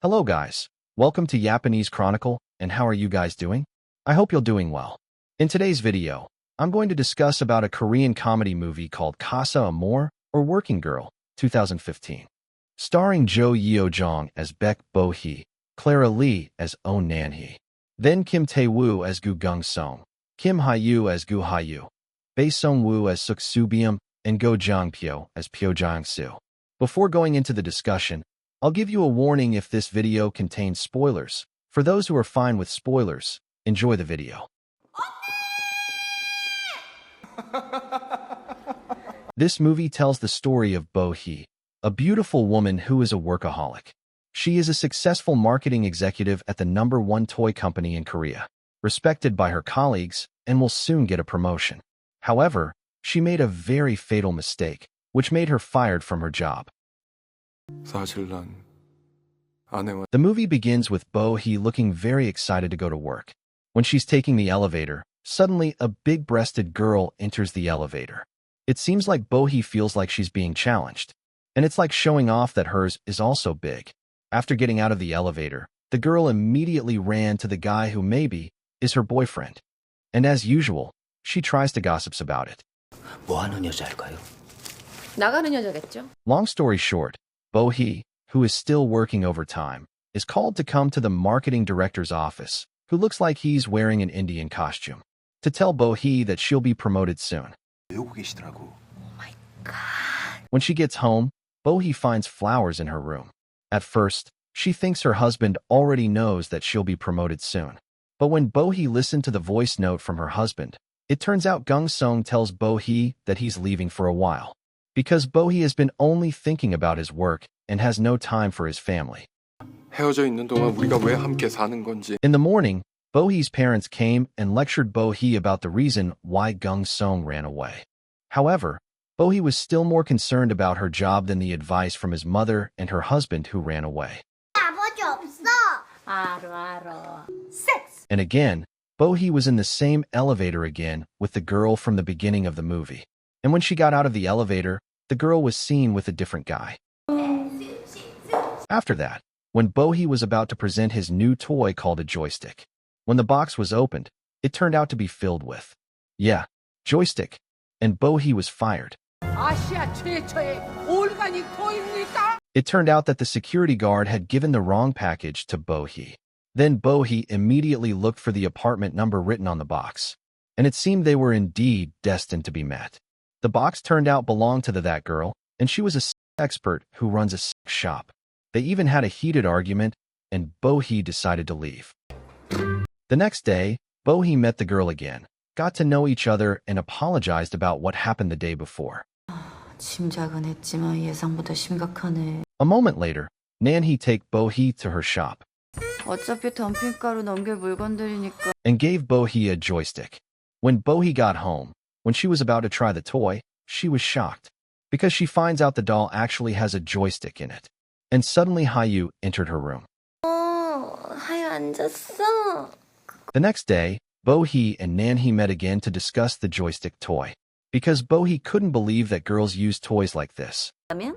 Hello guys, welcome to Japanese Chronicle, and how are you guys doing? I hope you're doing well. In today's video, I'm going to discuss about a Korean comedy movie called Casa Amor or Working Girl, 2015. Starring Jo Yeo-jong as Baek Bo-hee, Clara Lee as Oh Nan-hee, then Kim Tae-woo as Gu Gung-sung, Kim Hye-yu as Gu Hye-yu, Bae Sung-woo as Suk Soo-byum, and Go Jang-pyo as Pyo Jang-soo. Before going into the discussion, I'll give you a warning if this video contains spoilers. For those who are fine with spoilers, enjoy the video. This movie tells the story of Bo-hee, a beautiful woman who is a workaholic. She is a successful marketing executive at the #1 toy company in Korea, respected by her colleagues, and will soon get a promotion. However, she made a very fatal mistake, which made her fired from her job. The movie begins with Bo-hee looking very excited to go to work. When she's taking the elevator, suddenly a big-breasted girl enters the elevator. It seems like Bo-hee feels like she's being challenged, and it's like showing off that hers is also big. After getting out of the elevator, the girl immediately ran to the guy who maybe is her boyfriend. And as usual, she tries to gossip about it. 뭐 하는 여자일까요? 나가는 여자겠죠. Long story short, Bo-hee, who is still working overtime, is called to come to the marketing director's office, who looks like he's wearing an Indian costume, to tell Bo-hee that she'll be promoted soon. 외우고 계시더라고. Oh my god. When she gets home, Bo-hee finds flowers in her room. At first, she thinks her husband already knows that she'll be promoted soon. But when Bo-hee listened to the voice note from her husband, it turns out Gung-sung tells Bo-hee that he's leaving for a while, because Bo-hee has been only thinking about his work and has no time for his family. 헤어져 있는 동안 우리가 왜 함께 사는 건지. In the morning, Bo-hee's parents came and lectured Bo-hee about the reason why Gung-sung ran away. However, Bo-hee was still more concerned about her job than the advice from his mother and her husband who ran away. 아버지 없어. 알아. Sex. And again, Bo-hee was in the same elevator again with the girl from the beginning of the movie. And when she got out of the elevator, the girl was seen with a different guy. After that, when Bo-hee was about to present his new toy called a joystick, when the box was opened, it turned out to be filled with, joystick, and Bo-hee was fired. It turned out that the security guard had given the wrong package to Bo-hee. Then Bo-hee immediately looked for the apartment number written on the box, and it seemed they were indeed destined to be met. The box turned out belonged to that girl, and she was a sex expert who runs a sex shop. They even had a heated argument, and Bo-hee decided to leave. The next day, Bo-hee met the girl again, got to know each other, and apologized about what happened the day before. 짐작은 했지만 예상보다 심각하네. A moment later, Nan-hee take Bo-hee to her shop 어차피 덤핑가로 넘길 물건들이니까. and gave Bo-hee a joystick. When Bo-hee got home, when she was about to try the toy, she was shocked, because she finds out the doll actually has a joystick in it. And suddenly Hye-yu entered her room. 하유 앉았어. The next day, Bo-hee and Nan-hee met again to discuss the joystick toy, because Bo-hee couldn't believe that girls use toys like this. 아니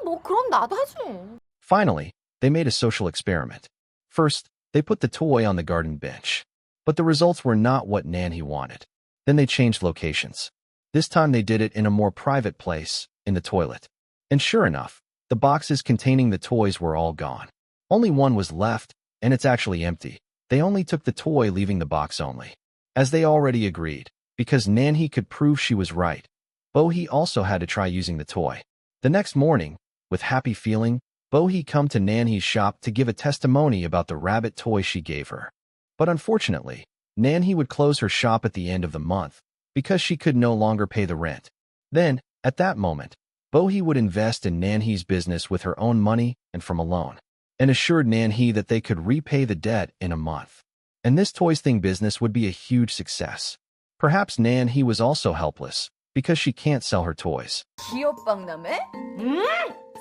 뭐 그럼 나도 하지. Finally, they made a social experiment. First, they put the toy on the garden bench, but the results were not what Nan-hee wanted. Then they changed locations. This time they did it in a more private place, in the toilet. And sure enough, the boxes containing the toys were all gone. Only one was left, and it's actually empty. They only took the toy, leaving the box only. As they already agreed, because Nan-hee could prove she was right, Bo-hee also had to try using the toy. The next morning, with happy feeling, Bo-hee come to Nan-hee's shop to give a testimony about the rabbit toy she gave her. But unfortunately, Nan-hee would close her shop at the end of the month, because she could no longer pay the rent. Then, at that moment, Bo-hee would invest in Nan-hee's business with her own money and from a loan, and assured Nan-hee that they could repay the debt in a month. And this toys thing business would be a huge success. Perhaps Nan-hee was also helpless, because she can't sell her toys. 기업박람회?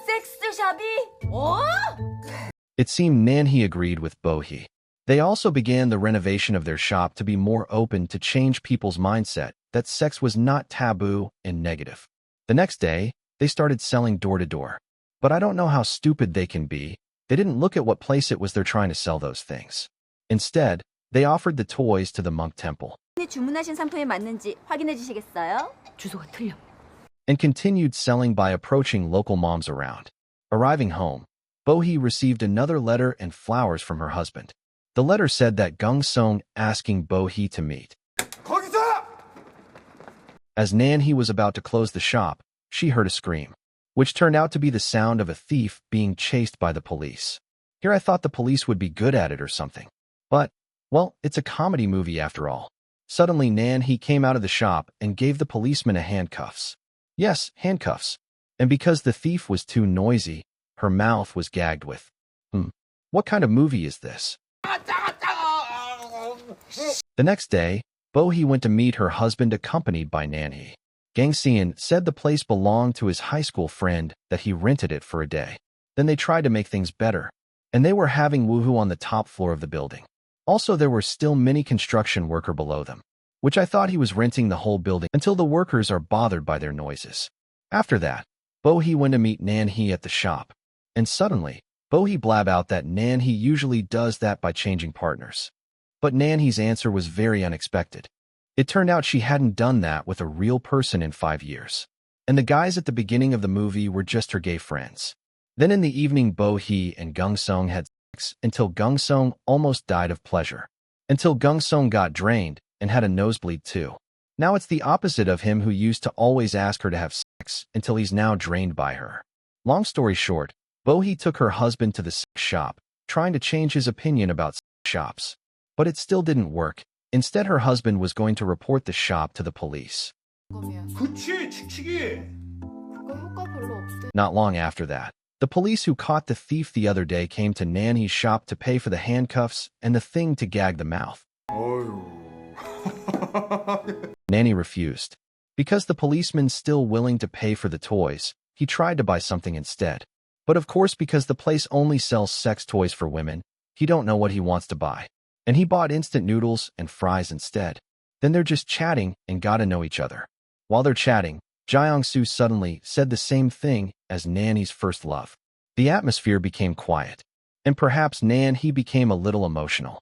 섹스샵이? It seemed Nan-hee agreed with Bo-hee. They also began the renovation of their shop to be more open to change people's mindset that sex was not taboo and negative. The next day, they started selling door to door. But I don't know how stupid they can be. They didn't look at what place it was they're trying to sell those things. Instead, they offered the toys to the monk temple 주문하신 상품에 맞는지 확인해 주시겠어요? 주소가 틀려. and continued selling by approaching local moms around. Arriving home, Bohee received another letter and flowers from her husband. The letter said that Gung-sung asking Bohee to meet. 거기서! As Nan-hee was about to close the shop, she heard a scream, which turned out to be the sound of a thief being chased by the police. Here I thought the police would be good at it or something. But, well, it's a comedy movie after all. Suddenly Nan-hee came out of the shop and gave the policeman a handcuffs. Yes, handcuffs. And because the thief was too noisy, her mouth was gagged with. What kind of movie is this? The next day, Bohee went to meet her husband accompanied by Nan-hee. Gang-seon said the place belonged to his high school friend, that he rented it for a day. Then they tried to make things better, and they were having woohoo on the top floor of the building. Also, there were still many construction workers below them, which I thought he was renting the whole building until the workers are bothered by their noises. After that, Bohee went to meet Nan-hee at the shop, and suddenly, Bohee blab out that Nan-hee usually does that by changing partners. But Nan-hee's answer was very unexpected. It turned out she hadn't done that with a real person in 5 years. And the guys at the beginning of the movie were just her gay friends. Then in the evening, Bohee and Gung-sung had sex until Gung-sung almost died of pleasure. Until Gung-sung got drained and had a nosebleed too. Now it's the opposite of him who used to always ask her to have sex until he's now drained by her. Long story short, Bohee took her husband to the sex shop, trying to change his opinion about sex shops. But it still didn't work. Instead, her husband was going to report the shop to the police. 그치, 칙칙이. 그거 효과 별로 없대. Not long after that, the police who caught the thief the other day came to Nan-hee's shop to pay for the handcuffs and the thing to gag the mouth. 어휴. Nan-hee refused. Because the policeman's still willing to pay for the toys, he tried to buy something instead. But of course, because the place only sells sex toys for women, he don't know what he wants to buy. And he bought instant noodles and fries instead. Then they're just chatting and got to know each other. While they're chatting, Jeong-soo suddenly said the same thing as Nan-hee's first love. The atmosphere became quiet. And perhaps Nan-hee became a little emotional.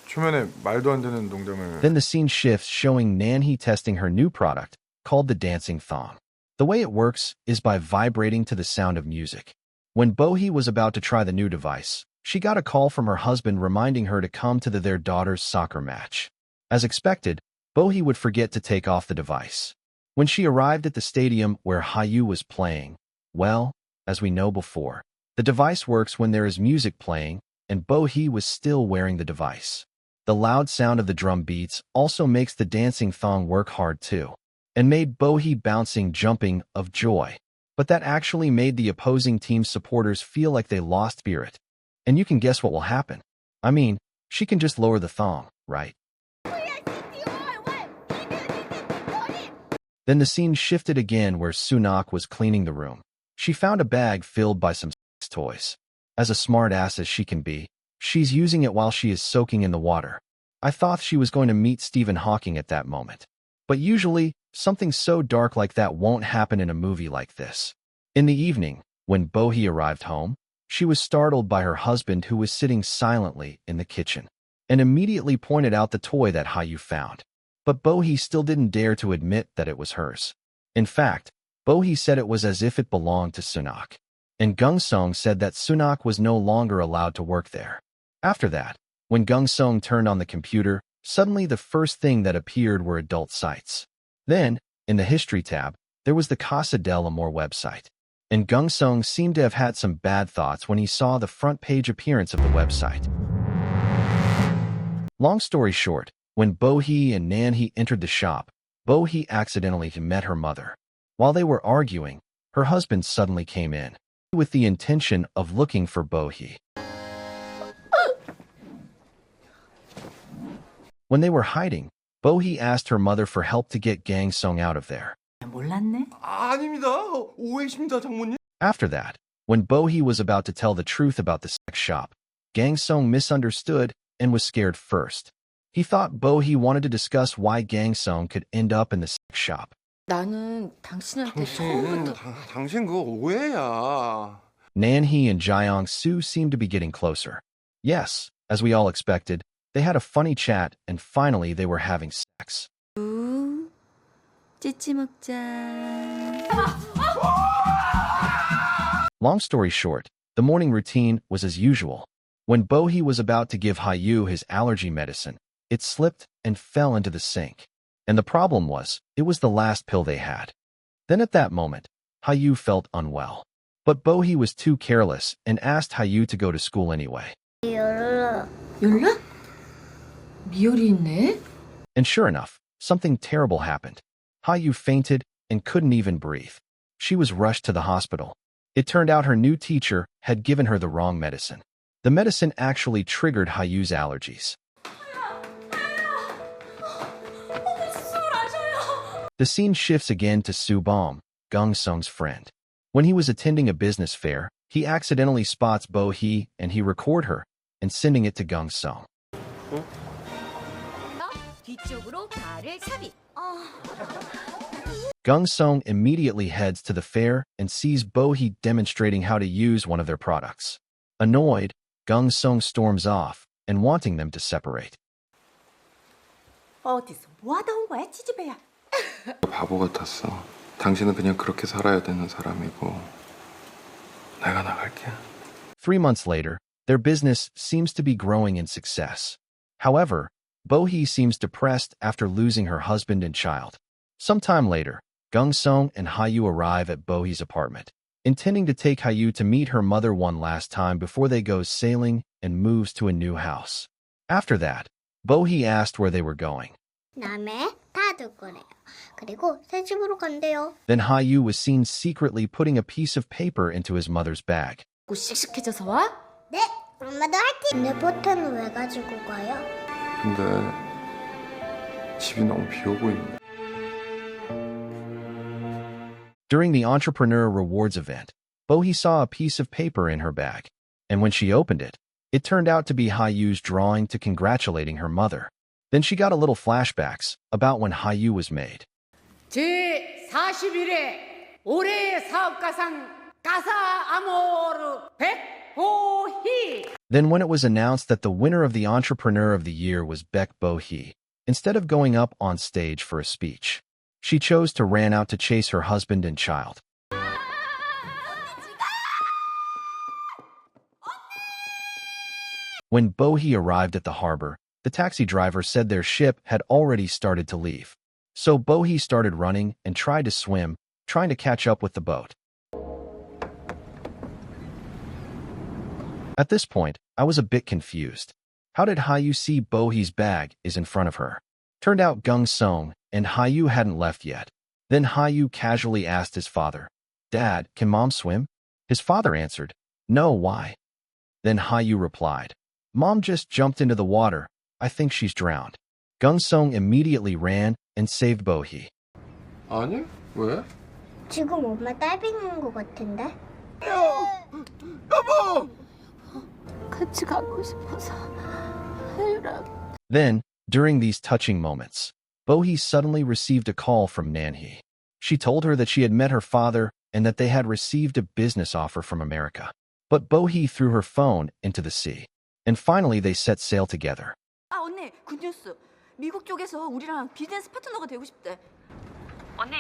초면에 말도 안 되는 농담을. Then the scene shifts showing Nan-hee testing her new product, called the dancing thong. The way it works is by vibrating to the sound of music. When Bohee was about to try the new device, she got a call from her husband reminding her to come to their daughter's soccer match. As expected, Bohee would forget to take off the device. When she arrived at the stadium where Hallyu was playing, well, as we know before, the device works when there is music playing, and Bohee was still wearing the device. The loud sound of the drum beats also makes the dancing thong work hard too, and made Bohee bouncing jumping of joy. But that actually made the opposing team's supporters feel like they lost spirit. And you can guess what will happen. I mean, she can just lower the thong, right? Then the scene shifted again where Sunak was cleaning the room. She found a bag filled by some sex toys. As a smart ass as she can be, she's using it while she is soaking in the water. I thought she was going to meet Stephen Hawking at that moment. But usually, something so dark like that won't happen in a movie like this. In the evening, when Bohee arrived home, she was startled by her husband who was sitting silently in the kitchen, and immediately pointed out the toy that Hallyu found. But Bohee still didn't dare to admit that it was hers. In fact, Bohee said it was as if it belonged to Sunak. And Gung-sung said that Sunak was no longer allowed to work there. After that, when Gung-sung turned on the computer, suddenly the first thing that appeared were adult sites. Then, in the History tab, there was the Casa del Amor website. And Gung-sung seemed to have had some bad thoughts when he saw the front page appearance of the website. Long story short, when Bohee and Nan-hee entered the shop, Bohee accidentally met her mother. While they were arguing, her husband suddenly came in, with the intention of looking for Bohee. When they were hiding, Bohee asked her mother for help to get Gang-sung out of there. 몰랐네. 아닙니다. 오해십니다, 장모님. After that, when Bohee was about to tell the truth about the sex shop, Gang-sung misunderstood and was scared first. He thought Bohee wanted to discuss why Gang-sung could end up in the sex shop. 나는 당신한테 처음부터 당신 그거 오해야. Nanhee and Jiang-soo seemed to be getting closer. Yes, as we all expected, they had a funny chat and finally they were having sex. 찌찌 먹자. Long story short, the morning routine was as usual. When Bohee was about to give Hayu his allergy medicine, it slipped and fell into the sink. And the problem was, it was the last pill they had. Then at that moment, Hayu felt unwell. But Bohee was too careless and asked Hayu to go to school anyway. 연락? 미열이 있네? And sure enough, something terrible happened. Hayu fainted and couldn't even breathe. She was rushed to the hospital. It turned out her new teacher had given her the wrong medicine. The medicine actually triggered Hayu's allergies. The scene shifts again to Subom, Gung-sung's friend. When he was attending a business fair, he accidentally spots Bohee and he records her and sending it to Gung-sung. 뒤쪽으로 발을 삽입. Gung-sung immediately heads to the fair and sees Bohee demonstrating how to use one of their products. Annoyed, Gung-sung storms off and wanting them to separate. 어디서 뭐하다 온 거야, 치즈배야? 바보 같았어. 당신은 그냥 그렇게 살아야 되는 사람이고 내가 나갈게. 3 months later, their business seems to be growing in success. However, Bohee seems depressed after losing her husband and child. Sometime later, Gung-sung and Hayu arrive at Bohee's apartment, intending to take Hayu to meet her mother one last time before they go sailing and moves to a new house. After that, Bohee asked where they were going. 남해 다 둘 거래요. 그리고 새 집으로 간대요. Then Hayu was seen secretly putting a piece of paper into his mother's bag. 꼭 씩씩해져서 와? 네, 엄마도 화이팅! 내 포트는 왜 가지고 가요? 근데 집이 너무 비어 보이는데. During the Entrepreneur Rewards event, Bohee saw a piece of paper in her bag, and when she opened it, it turned out to be Hayu's drawing to congratulating her mother. Then she got a little flashbacks about when Hayu was made. 제41회 올해의 사업가상 가사 아모르 백보희. Then when it was announced that the winner of the Entrepreneur of the Year was Baek Bohee, instead of going up on stage for a speech, she chose to ran out to chase her husband and child. When Bohee arrived at the harbor, the taxi driver said their ship had already started to leave. So Bohee started running and tried to swim, trying to catch up with the boat. At this point, I was a bit confused. How did Hayu see Bohee's bag is in front of her? Turned out Gung-sung and Hayu hadn't left yet. Then Hayu casually asked his father, "Dad, can Mom swim?" His father answered, "No, why?" Then Hayu replied, "Mom just jumped into the water. I think she's drowned." Gung-sung immediately ran and saved Bohee. 아니? 왜? 지금 엄마 다이빙한 거 같은데? 여보! 같이 가고 싶어서. 하유랑. Then, during these touching moments, Bohee suddenly received a call from Nanhee. She told her that she had met her father and that they had received a business offer from America. But Bohee threw her phone into the sea. And finally they set sail together. 아, 언니, 굿뉴스. 미국 쪽에서 우리랑 비즈니스 파트너가 되고 싶대. 언니.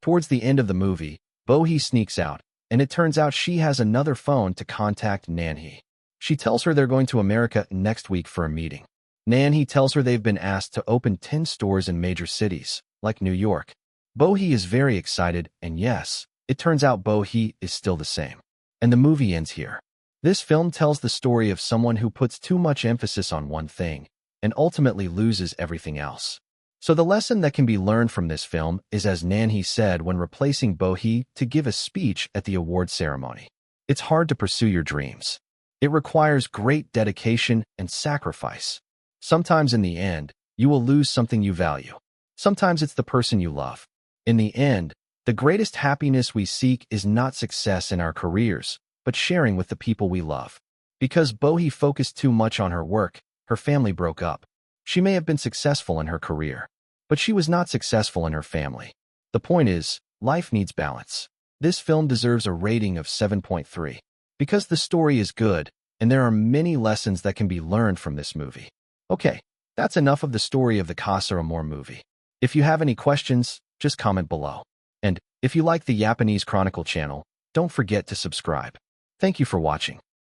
Towards the end of the movie, Bohee sneaks out, and it turns out she has another phone to contact Nanhee. She tells her they're going to America next week for a meeting. Nanhee tells her they've been asked to open 10 stores in major cities, like New York. Bohee is very excited, and yes, it turns out Bohee is still the same. And the movie ends here. This film tells the story of someone who puts too much emphasis on one thing, and ultimately loses everything else. So the lesson that can be learned from this film is as Nanhee said when replacing Bohee to give a speech at the award ceremony. It's hard to pursue your dreams. It requires great dedication and sacrifice. Sometimes in the end, you will lose something you value. Sometimes it's the person you love. In the end, the greatest happiness we seek is not success in our careers, but sharing with the people we love. Because Bohee focused too much on her work, her family broke up. She may have been successful in her career, but she was not successful in her family. The point is, life needs balance. This film deserves a rating of 7.3 because the story is good and there are many lessons that can be learned from this movie. Okay, that's enough of the story of the Casa Amor movie. If you have any questions, just comment below. And if you like the Japanese Chronicle channel, don't forget to subscribe. Thank you for watching.